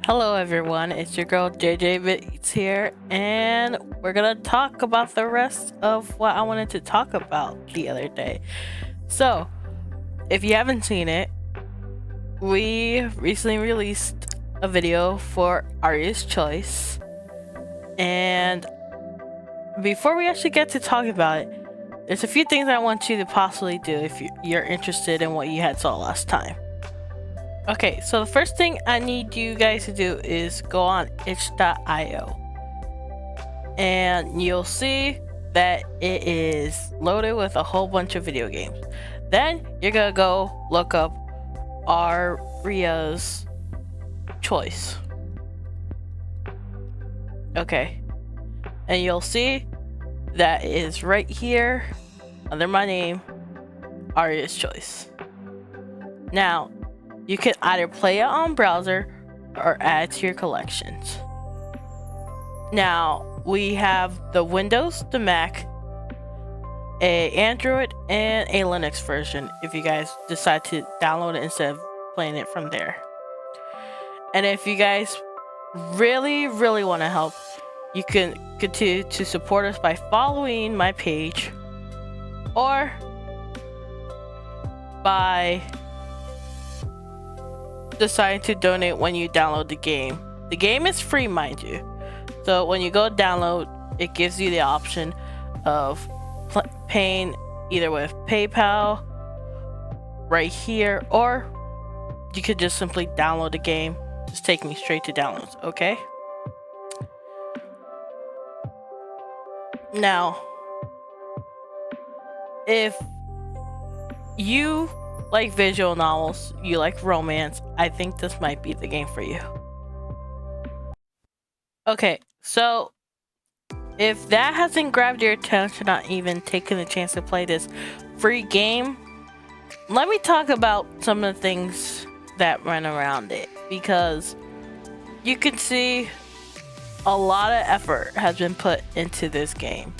Hello everyone, it's your girl JJBEATS here, and we're gonna talk about the rest of what I wanted to talk about the other day. So, if you haven't seen it, we recently released a video for Aria's Choice, and before we actually get to talking about it, there's a few things I want you to possibly do if you're interested in what you had saw last time. Okay, so the first thing I need you guys to do is go on itch.io, and you'll see that it is loaded with a whole bunch of video games. Then you're gonna go look up Aria's Choice. Okay, and you'll see that it is right here under my name, Aria's Choice. Now, you can either play it on browser or add to your collections. Now, we have the Windows, the Mac, a Android, and a Linux version if you guys decide to download it instead of playing it from there. And if you guys really want to help, you can continue to support us by following my page or by deciding to donate when you download the game. The game is free, mind you. So when you go download, it gives you the option of paying either with PayPal right here, or you could just simply download the game. Just take me straight to downloads, okay? Now, if you like visual novels, you like romance, I think this might be the game for you. Okay, so if that hasn't grabbed your attention, not even taking the chance to play this free game, let me talk about some of the things that run around it, because you can see a lot of effort has been put into this game.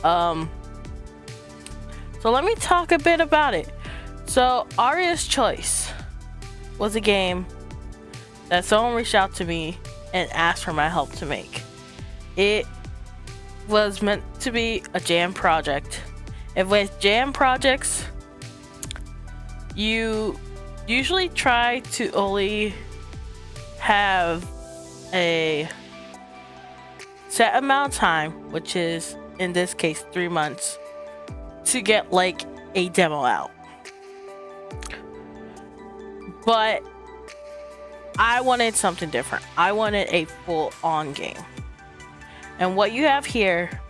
So let me talk a bit about it. So, Aria's Choice was a game that someone reached out to me and asked for my help to make. It was meant to be a jam project. And with jam projects, you usually try to only have a set amount of time, which is in this case 3 months, to get like a demo out. But I wanted something different. I wanted a full-on game. And what you have here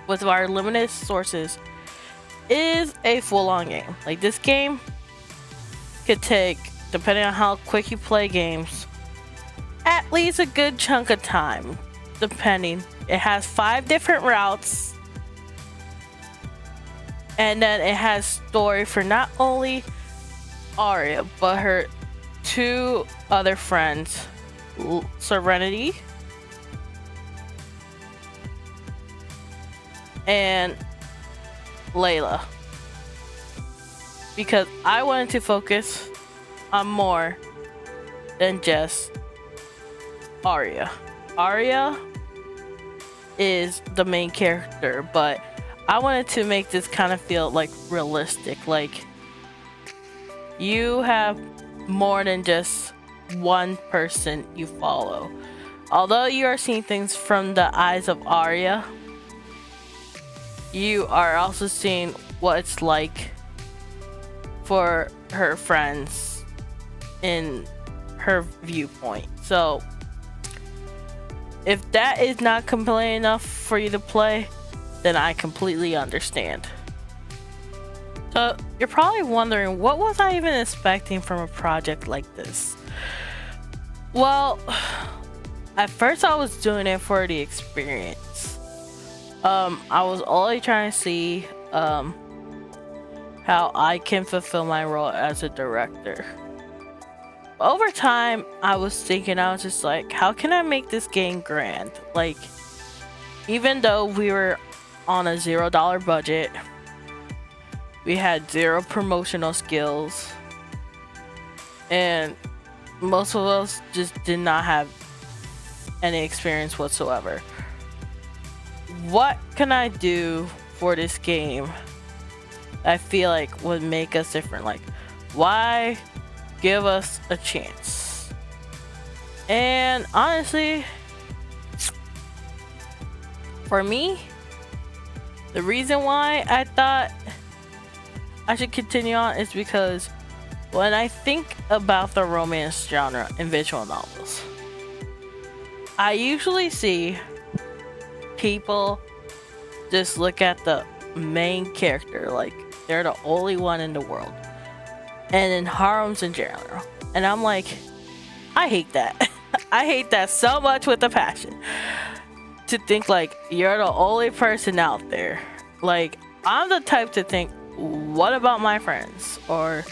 with our limited sources is a full-on game. Like, this game could take, depending on how quick you play games, at least a good chunk of time, depending. It has 5 different routes. And then it has story for not only Aria, but her 2 other friends, Serenity and Layla, because I wanted to focus on more than just Aria. Aria is the main character, but I wanted to make this kind of feel like realistic, like you have more than just one person you follow. Although you are seeing things from the eyes of Aria, you are also seeing what it's like for her friends in her viewpoint. So if that is not compelling enough for you to play, then I completely understand. So you're probably wondering, what was I even expecting from a project like this? Well, at first I was doing it for the experience. I was only trying to see how I can fulfill my role as a director. Over time, I was just like, how can I make this game grand? Like, even though we were on a $0 budget, we had 0 promotional skills, and most of us just did not have any experience whatsoever. What can I do for this game I feel like would make us different? Like, why give us a chance? And honestly, for me, the reason why I thought I should continue on is because when I think about the romance genre in visual novels, I usually see people just look at the main character like they're the only one in the world, and in harems in general. And I'm like, I hate that. I hate that so much with a passion. To think like you're the only person out there. Like, I'm the type to think, what about my friends? Or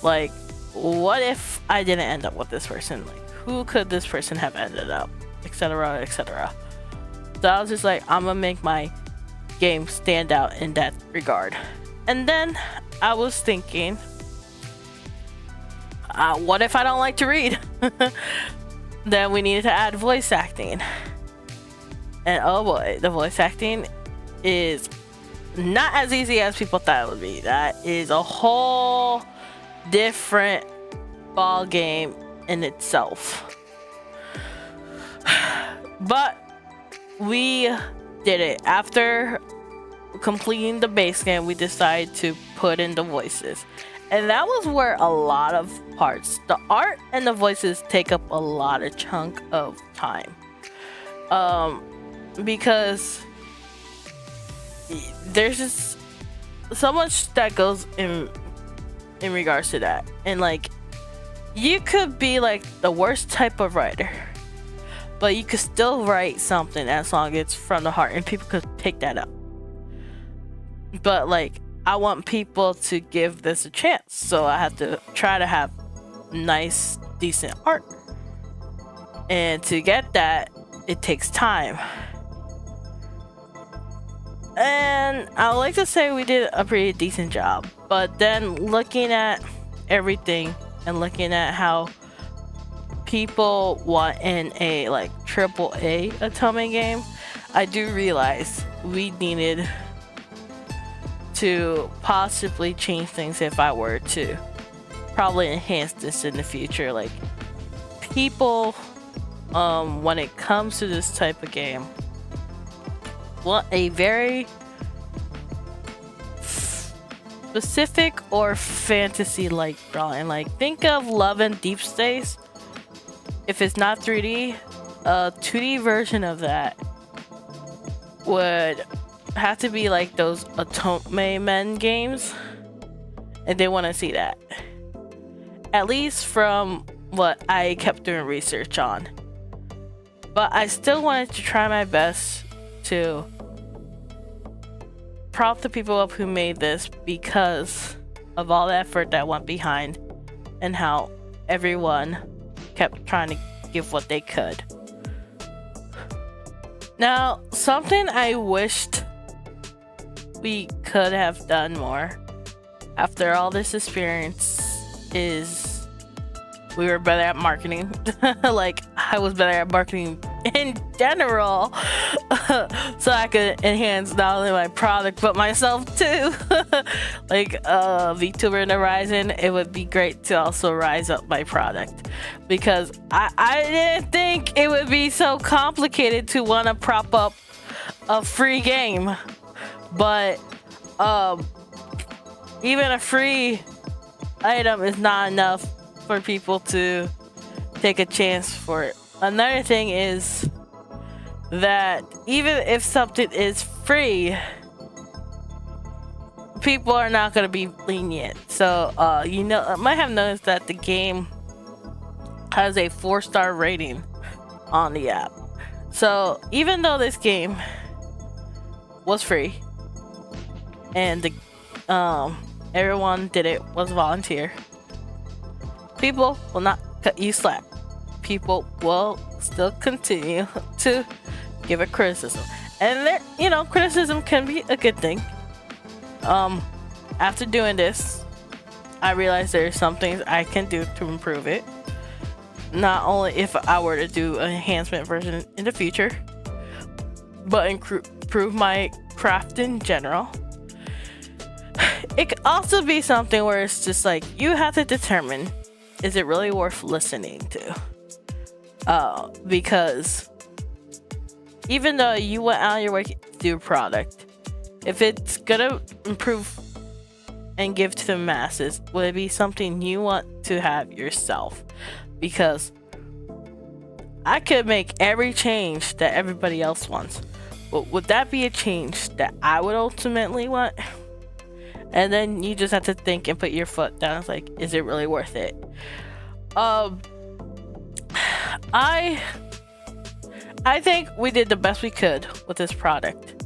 like, what if I didn't end up with this person? Like, who could this person have ended up? Etc, etc. So I was just like, I'm gonna make my game stand out in that regard. And then I was thinking, what if I don't like to read? Then we needed to add voice acting. And oh boy, the voice acting is not as easy as people thought it would be. That is a whole different ball game in itself. But we did it. After completing the base game, we decided to put in the voices. And that was where a lot of parts, the art and the voices, take up a lot of chunk of time. Because there's just so much that goes in regards to that. And like, you could be like the worst type of writer, but you could still write something as long as it's from the heart and people could pick that up. But like, I want people to give this a chance, so I have to try to have nice, decent art. And to get that, it takes time. And I would like to say we did a pretty decent job, but then looking at everything and looking at how people want in a like AAA Otome game, I do realize we needed to possibly change things if I were to probably enhance this in the future. Like, people, when it comes to this type of game, want a very specific or fantasy-like drawing. Like, think of Love and Deep Space. If it's not 3D, a 2D version of that would have to be like those Otome Men games, and they want to see that, at least from what I kept doing research on. But I still wanted to try my best to prop the people up who made this, because of all the effort that went behind and how everyone kept trying to give what they could. Now, something I wished we could have done more after all this experience is we were better at marketing. Like, I was better at marketing in general, so I could enhance not only my product but myself too. Like, Vtuber and Horizon, it would be great to also rise up my product, because I didn't think it would be so complicated to want to prop up a free game. But even a free item is not enough for people to take a chance for it. Another thing is that even if something is free, people are not going to be lenient. So you know, I might have noticed that the game has a 4-star rating on the app. So even though this game was free and the everyone did it was volunteer, people will not cut you slack. People will still continue to give it criticism, and there, you know, criticism can be a good thing. After doing this, I realized there are some things I can do to improve it. not only if I were to do an enhancement version in the future, but improve my craft in general. It could also be something where it's just like, you have to determine, is it really worth listening to? Because even though you went out of your way to do a product, if it's gonna improve and give to the masses, would it be something you want to have yourself? Because I could make every change that everybody else wants, but would that be a change that I would ultimately want? And then you just have to think and put your foot down. It's like, is it really worth it? I think we did the best we could with this product.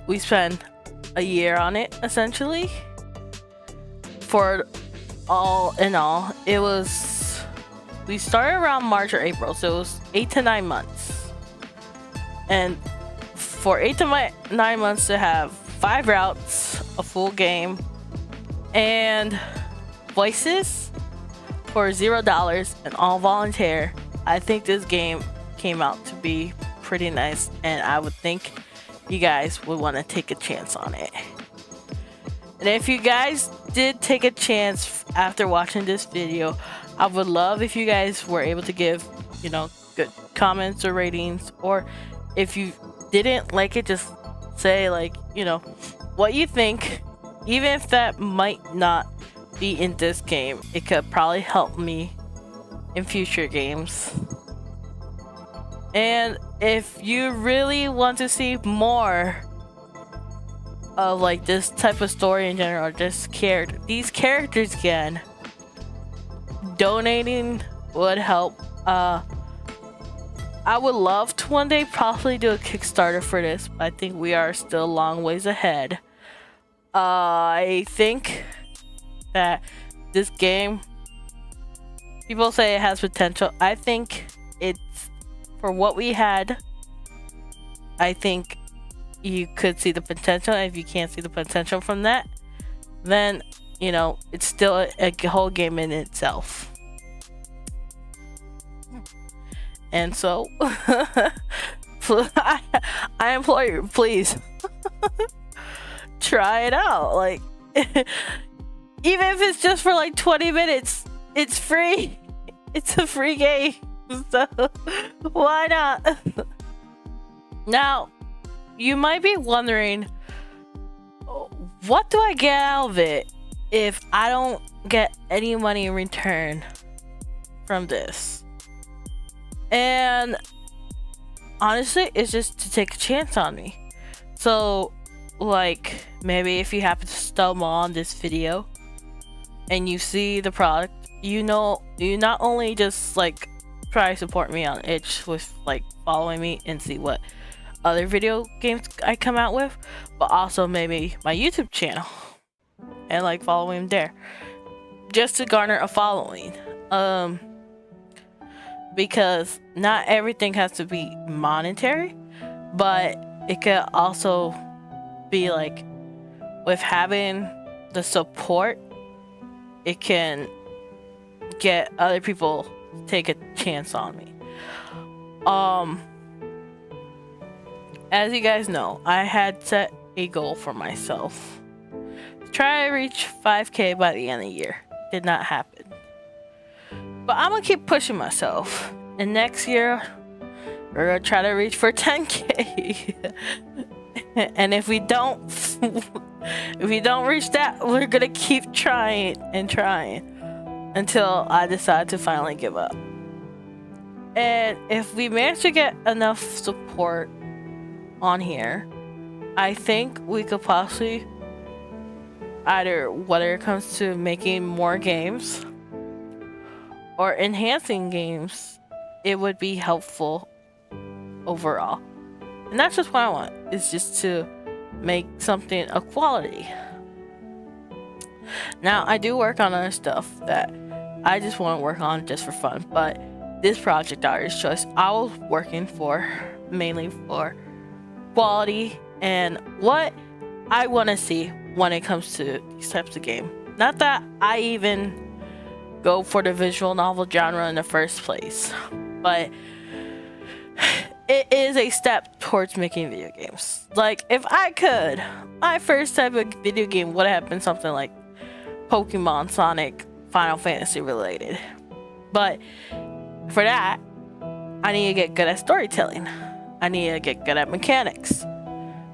We spent a year on it, essentially. For all in all, it was, we started around March or April, so it was 8 to 9 months. And for 8 to 9 months to have 5 routes, a full game, and voices for $0 and all volunteer, I think this game came out to be pretty nice, and I would think you guys would want to take a chance on it. And if you guys did take a chance after watching this video, I would love if you guys were able to give, you know, good comments or ratings, or if you didn't like it, just say, like, you know, what you think. Even if that might not be in this game, it could probably help me in future games. And if you really want to see more of like this type of story in general, or just these characters again, donating would help. I would love to one day possibly do a Kickstarter for this, but I think we are still a long ways ahead. I think that this game, people say it has potential. I think it's, for what we had, I think you could see the potential. If you can't see the potential from that, then, you know, it's still a whole game in itself. And so I implore you, please try it out. Like, even if it's just for like 20 minutes, it's free. It's a free game, so why not? Now, you might be wondering, what do I get out of it if I don't get any money in return from this? And honestly, it's just to take a chance on me. So, like, maybe if you happen to stumble on this video and you see the product, you know, you not only just like try to support me on itch with like following me and see what other video games I come out with, but also maybe my YouTube channel and like following there, just to garner a following. Because not everything has to be monetary, but it could also be like, with having the support, it can get other people to take a chance on me. As you guys know, I had set a goal for myself to try to reach 5K by the end of the year. Did not happen. But I'm gonna keep pushing myself. And next year, we're gonna try to reach for 10K. And if we don't, reach that, we're gonna keep trying and trying until I decide to finally give up. And if we manage to get enough support on here, I think we could possibly, either whether it comes to making more games or enhancing games, it would be helpful overall. And that's just what I want, is just to make something of quality. Now, I do work on other stuff that I just want to work on just for fun, but this project, Artist Choice, I was working for mainly for quality and what I want to see when it comes to these types of games. Not that I even go for the visual novel genre in the first place. But it is a step towards making video games. Like, if I could, my first type of video game would have been something like Pokemon, Sonic, Final Fantasy related. But for that, I need to get good at storytelling. I need to get good at mechanics.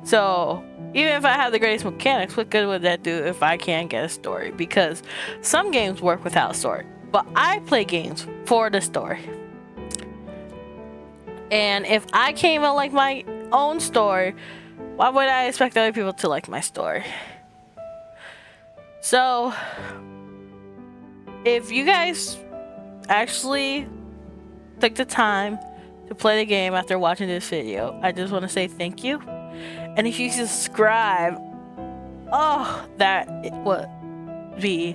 So even if I have the greatest mechanics, what good would that do if I can't get a story? Because some games work without a story, but I play games for the story. And if I can't even like my own story, why would I expect other people to like my story? So if you guys actually took the time to play the game after watching this video, I just want to say thank you. And if you subscribe, oh, that it would be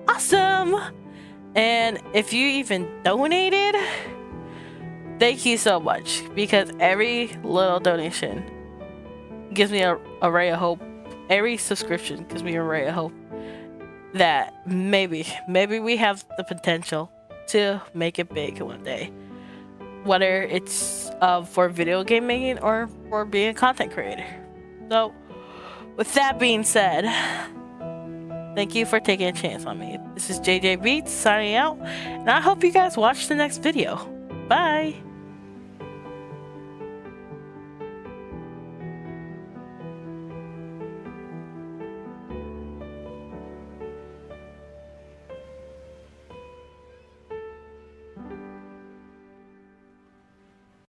awesome. And if you even donated, thank you so much, because every little donation gives me a ray of hope. Every subscription gives me a ray of hope that maybe we have the potential to make it big one day, whether it's for video game making or for being a content creator. So with that being said, thank you for taking a chance on me. This is JJBEATS signing out, and I hope you guys watch the next video. Bye.